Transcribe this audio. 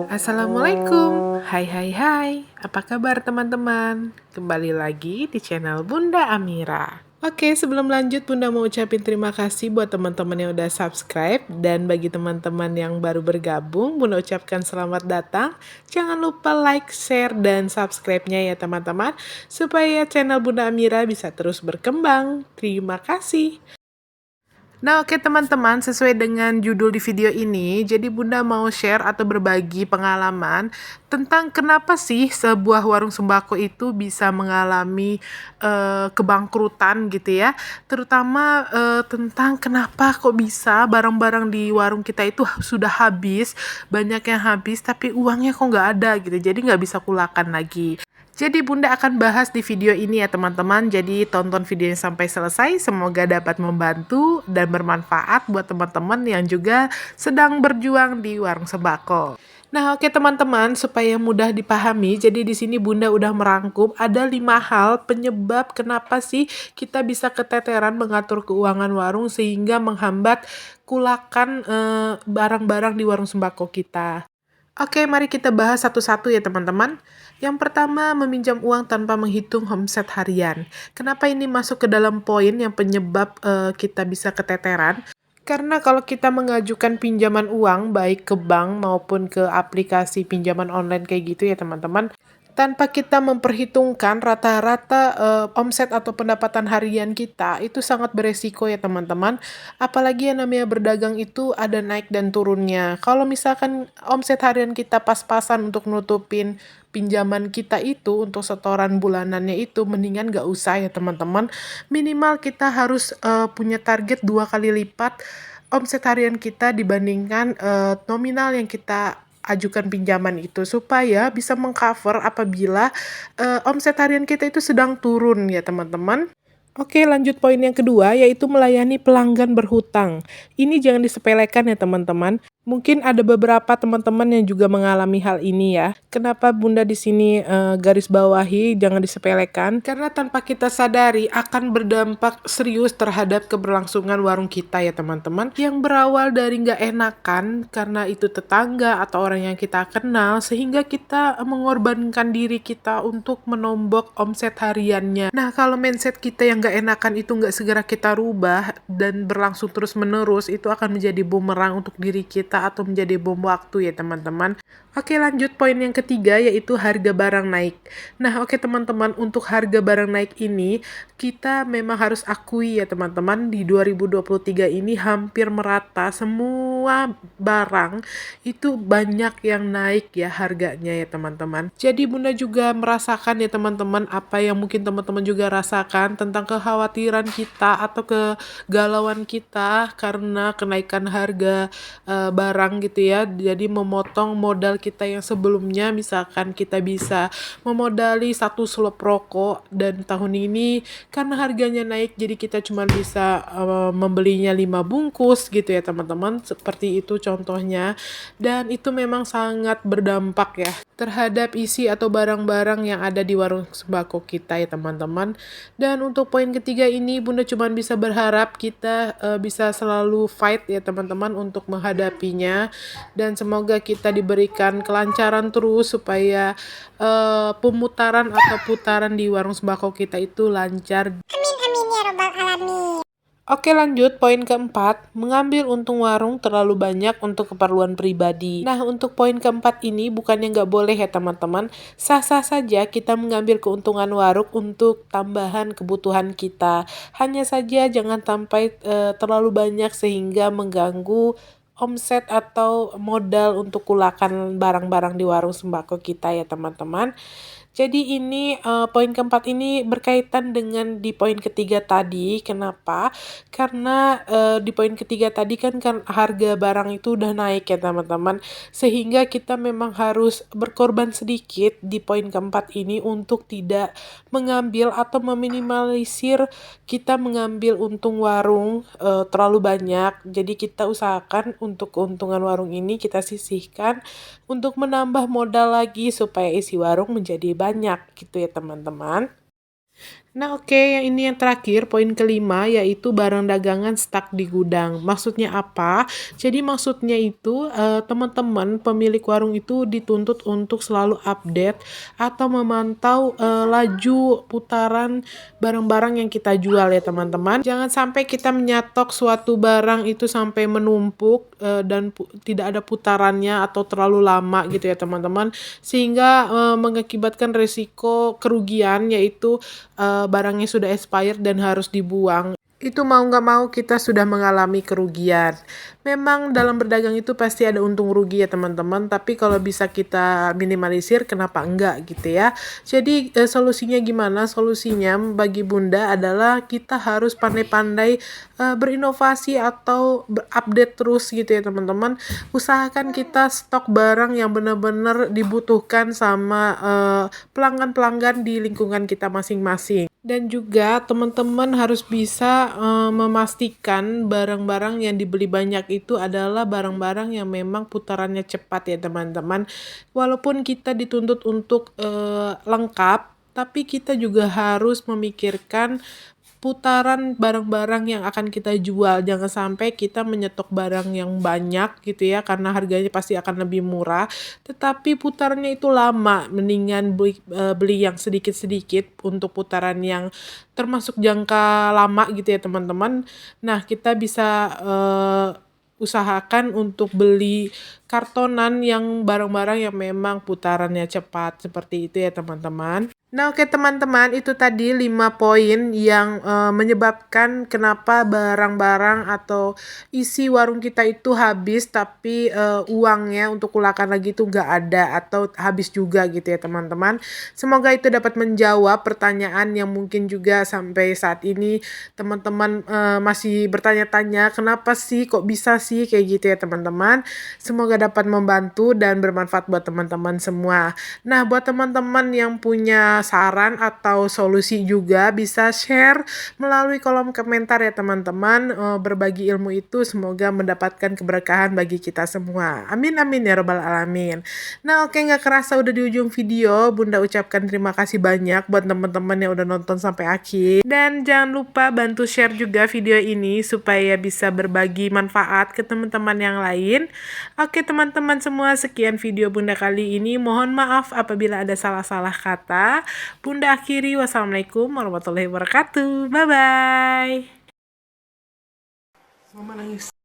Assalamualaikum, hai hai hai, apa kabar teman-teman? Kembali lagi di channel Bunda Amira. Oke, sebelum lanjut Bunda mau ucapin terima kasih buat teman-teman yang udah subscribe. Dan bagi teman-teman yang baru bergabung, Bunda ucapkan selamat datang. Jangan lupa like, share, dan subscribe-nya ya teman-teman, supaya channel Bunda Amira bisa terus berkembang. Terima kasih. Nah, oke teman-teman, sesuai dengan judul di video ini, jadi Bunda mau share atau berbagi pengalaman tentang kenapa sih sebuah warung sembako itu bisa mengalami kebangkrutan gitu ya. Terutama tentang kenapa kok bisa barang-barang di warung kita itu sudah habis, banyak yang habis tapi uangnya kok nggak ada gitu. Jadi nggak bisa kulakan lagi. Jadi Bunda akan bahas di video ini ya teman-teman. Jadi tonton videonya sampai selesai. Semoga dapat membantu dan bermanfaat buat teman-teman yang juga sedang berjuang di warung sembako. Nah, oke teman-teman, supaya mudah dipahami, jadi di sini Bunda udah merangkum ada 5 hal penyebab kenapa sih kita bisa keteteran mengatur keuangan warung sehingga menghambat kulakan barang-barang di warung sembako kita. Oke, mari kita bahas satu-satu ya teman-teman. Yang pertama, meminjam uang tanpa menghitung omset harian. Kenapa ini masuk ke dalam poin yang penyebab kita bisa keteteran? Karena kalau kita mengajukan pinjaman uang, baik ke bank maupun ke aplikasi pinjaman online kayak gitu ya teman-teman, tanpa kita memperhitungkan rata-rata omset atau pendapatan harian kita, itu sangat beresiko ya teman-teman. Apalagi yang namanya berdagang itu ada naik dan turunnya. Kalau misalkan omset harian kita pas-pasan untuk nutupin pinjaman kita itu untuk setoran bulanannya itu, mendingan gak usah ya teman-teman. Minimal kita harus punya target 2 kali lipat omset harian kita dibandingkan nominal yang kita ajukan pinjaman itu, supaya bisa mengcover apabila omset harian kita itu sedang turun ya teman-teman. Oke, lanjut poin yang kedua, yaitu melayani pelanggan berhutang. Ini jangan disepelekan ya teman-teman. Mungkin ada beberapa teman-teman yang juga mengalami hal ini ya. Kenapa Bunda di sini garis bawahi jangan disepelekan? Karena tanpa kita sadari akan berdampak serius terhadap keberlangsungan warung kita ya teman-teman. Yang berawal dari nggak enakan karena itu tetangga atau orang yang kita kenal, sehingga kita mengorbankan diri kita untuk menombok omset hariannya. Nah, kalau mindset kita yang nggak enakan itu nggak segera kita rubah dan berlangsung terus-menerus, itu akan menjadi bumerang untuk diri kita atau menjadi bom waktu ya teman-teman. Oke, lanjut poin yang ketiga, yaitu harga barang naik. Nah, oke teman-teman, untuk harga barang naik ini kita memang harus akui ya teman-teman, di 2023 ini hampir merata semua barang itu banyak yang naik ya harganya ya teman-teman. Jadi Bunda juga merasakan ya teman-teman apa yang mungkin teman-teman juga rasakan tentang kekhawatiran kita atau kegalauan kita karena kenaikan harga barang gitu ya. Jadi memotong modal kita yang sebelumnya, misalkan kita bisa memodali 1 slop rokok, dan tahun ini karena harganya naik jadi kita cuma bisa membelinya 5 bungkus gitu ya teman-teman, seperti itu contohnya. Dan itu memang sangat berdampak ya terhadap isi atau barang-barang yang ada di warung sembako kita ya teman-teman. Dan untuk poin ketiga ini Bunda cuma bisa berharap kita bisa selalu fight ya teman-teman untuk menghadapinya, dan semoga kita diberikan kelancaran terus supaya pemutaran atau putaran di warung sembako kita itu lancar. Amin amin ya robbal alamin. Oke, lanjut poin keempat, mengambil untung warung terlalu banyak untuk keperluan pribadi. Nah, untuk poin keempat ini bukannya nggak boleh ya teman-teman, sah-sah saja kita mengambil keuntungan warung untuk tambahan kebutuhan kita. Hanya saja jangan sampai terlalu banyak sehingga mengganggu omset atau modal untuk kulakan barang-barang di warung sembako kita ya teman-teman. Jadi ini poin keempat ini berkaitan dengan di poin ketiga tadi. Kenapa? Karena di poin ketiga tadi kan harga barang itu udah naik ya teman-teman. Sehingga kita memang harus berkorban sedikit di poin keempat ini untuk tidak mengambil atau meminimalisir kita mengambil untung warung terlalu banyak. Jadi kita usahakan untuk keuntungan warung ini kita sisihkan untuk menambah modal lagi supaya isi warung menjadi banyak gitu ya teman-teman. Nah, oke, yang ini yang terakhir, poin kelima, yaitu barang dagangan stuck di gudang. Maksudnya apa? Jadi maksudnya itu teman-teman pemilik warung itu dituntut untuk selalu update atau memantau laju putaran barang-barang yang kita jual ya teman-teman. Jangan sampai kita menyatok suatu barang itu sampai menumpuk dan tidak ada putarannya atau terlalu lama gitu ya teman-teman. Sehingga mengakibatkan resiko kerugian, yaitu barangnya sudah expired dan harus dibuang. Itu mau nggak mau kita sudah mengalami kerugian. Memang dalam berdagang itu pasti ada untung rugi ya teman-teman, tapi kalau bisa kita minimalisir kenapa enggak gitu ya. Jadi solusinya gimana? Solusinya bagi Bunda adalah kita harus pandai-pandai berinovasi atau update terus gitu ya teman-teman. Usahakan kita stok barang yang benar-benar dibutuhkan sama pelanggan-pelanggan di lingkungan kita masing-masing. Dan juga teman-teman harus bisa memastikan barang-barang yang dibeli banyak itu adalah barang-barang yang memang putarannya cepat ya teman-teman. Walaupun kita dituntut untuk lengkap, tapi kita juga harus memikirkan putaran barang-barang yang akan kita jual. Jangan sampai kita menyetok barang yang banyak gitu ya, karena harganya pasti akan lebih murah, tetapi putarannya itu lama. Mendingan beli yang sedikit-sedikit untuk putaran yang termasuk jangka lama gitu ya teman-teman. Nah, kita bisa usahakan untuk beli kartonan yang barang-barang yang memang putarannya cepat, seperti itu ya teman-teman. Nah, oke teman-teman, itu tadi 5 poin yang menyebabkan kenapa barang-barang atau isi warung kita itu habis, tapi uangnya untuk kulakan lagi itu nggak ada atau habis juga gitu ya teman-teman. Semoga itu dapat menjawab pertanyaan yang mungkin juga sampai saat ini teman-teman masih bertanya-tanya, kenapa sih kok bisa sih kayak gitu ya teman-teman. Semoga dapat membantu dan bermanfaat buat teman-teman semua. Nah, buat teman-teman yang punya saran atau solusi juga bisa share melalui kolom komentar ya teman-teman. Berbagi ilmu itu semoga mendapatkan keberkahan bagi kita semua. Amin amin ya robbal alamin. Nah, oke, nggak kerasa udah di ujung video. Bunda ucapkan terima kasih banyak buat teman-teman yang udah nonton sampai akhir. Dan jangan lupa bantu share juga video ini supaya bisa berbagi manfaat ke teman-teman yang lain. Oke teman-teman semua, sekian video Bunda kali ini. Mohon maaf apabila ada salah-salah kata. Bunda akhiri, wassalamualaikum warahmatullahi wabarakatuh. Bye-bye. Mama nangis.